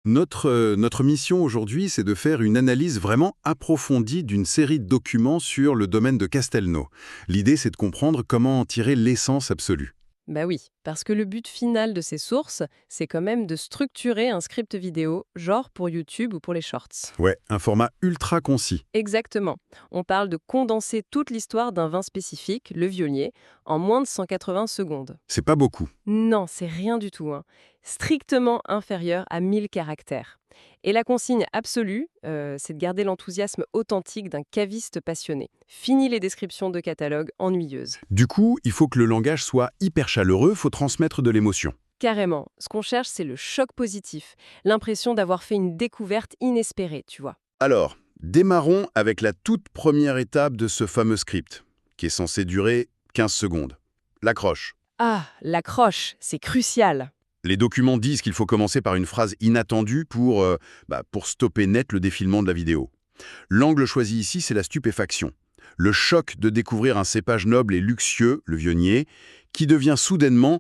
Notre mission aujourd'hui, c'est de faire une analyse vraiment approfondie d'une série de documents sur le domaine de Castelnau. L'idée, c'est de comprendre comment en tirer l'essence absolue. Bah oui, parce que le but final de ces sources, c'est quand même de structurer un script vidéo, genre pour YouTube ou pour les shorts. Ouais, un format ultra concis. Exactement. On parle de condenser toute l'histoire d'un vin spécifique, le Viognier, en moins de 180 secondes. C'est pas beaucoup. Non, c'est rien du tout, hein. Strictement inférieur à 1000 caractères. Et la consigne absolue, c'est de garder l'enthousiasme authentique d'un caviste passionné. Fini les descriptions de catalogue ennuyeuses. Du coup, il faut que le langage soit hyper chaleureux, faut transmettre de l'émotion. Carrément, ce qu'on cherche, c'est le choc positif, l'impression d'avoir fait une découverte inespérée, tu vois. Alors, démarrons avec la toute première étape de ce fameux script, qui est censé durer 15 secondes. L'accroche. Ah, l'accroche, c'est crucial. Les documents disent qu'il faut commencer par une phrase inattendue pour stopper net le défilement de la vidéo. L'angle choisi ici, c'est la stupéfaction. Le choc de découvrir un cépage noble et luxueux, le Viognier, qui devient soudainement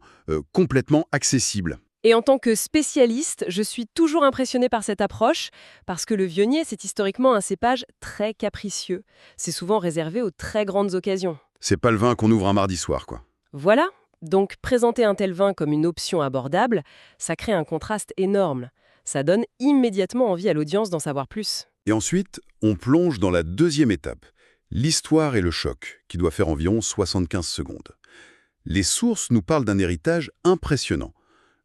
complètement accessible. Et en tant que spécialiste, je suis toujours impressionnée par cette approche, parce que le Viognier, c'est historiquement un cépage très capricieux. C'est souvent réservé aux très grandes occasions. C'est pas le vin qu'on ouvre un mardi soir, quoi. Voilà, donc présenter un tel vin comme une option abordable, ça crée un contraste énorme. Ça donne immédiatement envie à l'audience d'en savoir plus. Et ensuite, on plonge dans la deuxième étape, l'histoire et le choc, qui doit faire environ 75 secondes. Les sources nous parlent d'un héritage impressionnant.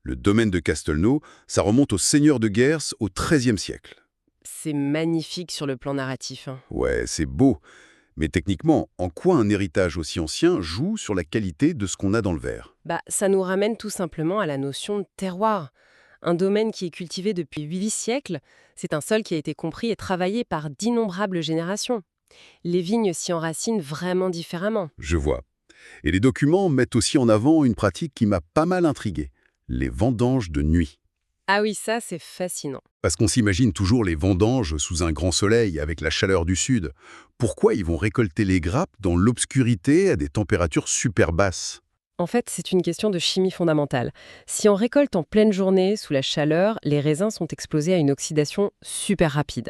Le domaine de Castelnau, ça remonte au seigneur de Gers au XIIIe siècle. C'est magnifique sur le plan narratif, hein. Ouais, c'est beau. Mais techniquement, en quoi un héritage aussi ancien joue sur la qualité de ce qu'on a dans le verre? Ça nous ramène tout simplement à la notion de terroir. Un domaine qui est cultivé depuis 8 siècles, c'est un sol qui a été compris et travaillé par d'innombrables générations. Les vignes s'y enracinent vraiment différemment. Je vois. Et les documents mettent aussi en avant une pratique qui m'a pas mal intrigué, les vendanges de nuit. Ah oui, ça c'est fascinant. Parce qu'on s'imagine toujours les vendanges sous un grand soleil avec la chaleur du sud. Pourquoi ils vont récolter les grappes dans l'obscurité à des températures super basses? En fait, c'est une question de chimie fondamentale. Si on récolte en pleine journée, sous la chaleur, les raisins sont exposés à une oxydation super rapide.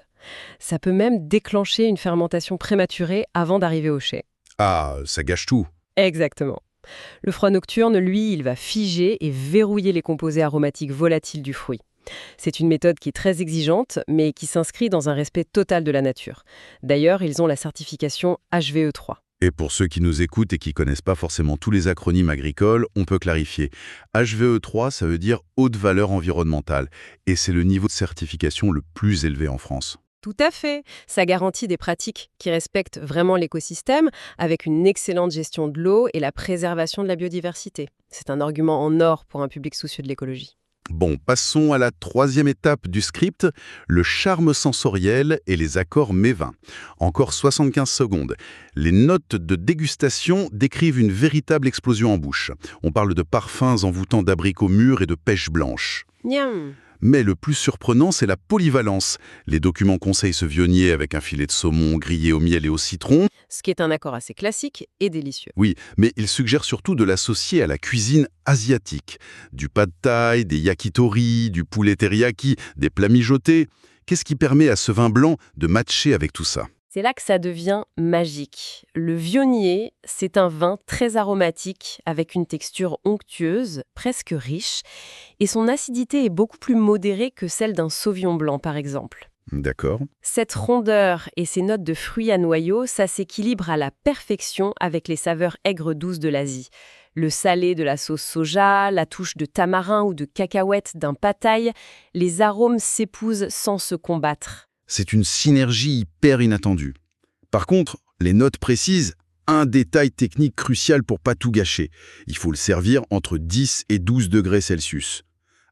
Ça peut même déclencher une fermentation prématurée avant d'arriver au chai. Ah, ça gâche tout. Exactement. Le froid nocturne, lui, il va figer et verrouiller les composés aromatiques volatiles du fruit. C'est une méthode qui est très exigeante, mais qui s'inscrit dans un respect total de la nature. D'ailleurs, ils ont la certification HVE3. Et pour ceux qui nous écoutent et qui connaissent pas forcément tous les acronymes agricoles, on peut clarifier. HVE3, ça veut dire haute valeur environnementale. Et c'est le niveau de certification le plus élevé en France. Tout à fait. Ça garantit des pratiques qui respectent vraiment l'écosystème, avec une excellente gestion de l'eau et la préservation de la biodiversité. C'est un argument en or pour un public soucieux de l'écologie. Bon, passons à la troisième étape du script, le charme sensoriel et les accords mets-vins. Encore 75 secondes. Les notes de dégustation décrivent une véritable explosion en bouche. On parle de parfums envoûtants d'abricots mûrs et de pêche blanche. Niam. Mais le plus surprenant, c'est la polyvalence. Les documents conseillent ce Viognier avec un filet de saumon grillé au miel et au citron. Ce qui est un accord assez classique et délicieux. Oui, mais ils suggèrent surtout de l'associer à la cuisine asiatique. Du pad thai, des yakitori, du poulet teriyaki, des plats mijotés. Qu'est-ce qui permet à ce vin blanc de matcher avec tout ça? C'est là que ça devient magique. Le Viognier, c'est un vin très aromatique, avec une texture onctueuse, presque riche, et son acidité est beaucoup plus modérée que celle d'un Sauvignon blanc, par exemple. D'accord. Cette rondeur et ces notes de fruits à noyaux, ça s'équilibre à la perfection avec les saveurs aigres douces de l'Asie. Le salé de la sauce soja, la touche de tamarin ou de cacahuète d'un pad thaï, les arômes s'épousent sans se combattre. C'est une synergie hyper inattendue. Par contre, les notes précisent un détail technique crucial pour pas tout gâcher. Il faut le servir entre 10 et 12 degrés Celsius.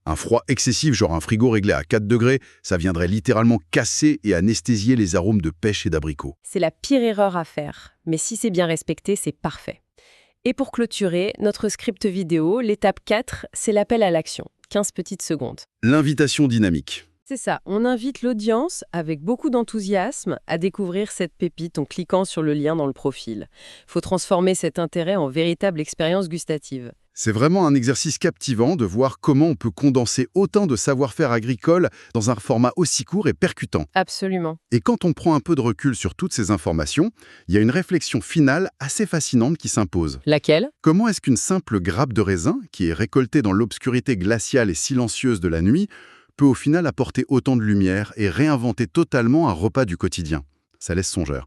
Un froid excessif, genre un frigo réglé à 4 degrés, ça viendrait littéralement casser et anesthésier les arômes de pêche et d'abricot. C'est la pire erreur à faire, mais si c'est bien respecté, c'est parfait. Et pour clôturer, notre script vidéo, l'étape 4, c'est l'appel à l'action. 15 petites secondes. L'invitation dynamique. C'est ça, on invite l'audience, avec beaucoup d'enthousiasme, à découvrir cette pépite en cliquant sur le lien dans le profil. Faut transformer cet intérêt en véritable expérience gustative. C'est vraiment un exercice captivant de voir comment on peut condenser autant de savoir-faire agricole dans un format aussi court et percutant. Absolument. Et quand on prend un peu de recul sur toutes ces informations, il y a une réflexion finale assez fascinante qui s'impose. Laquelle? Comment est-ce qu'une simple grappe de raisin, qui est récoltée dans l'obscurité glaciale et silencieuse de la nuit, peut au final apporter autant de lumière et réinventer totalement un repas du quotidien? Ça laisse songeur.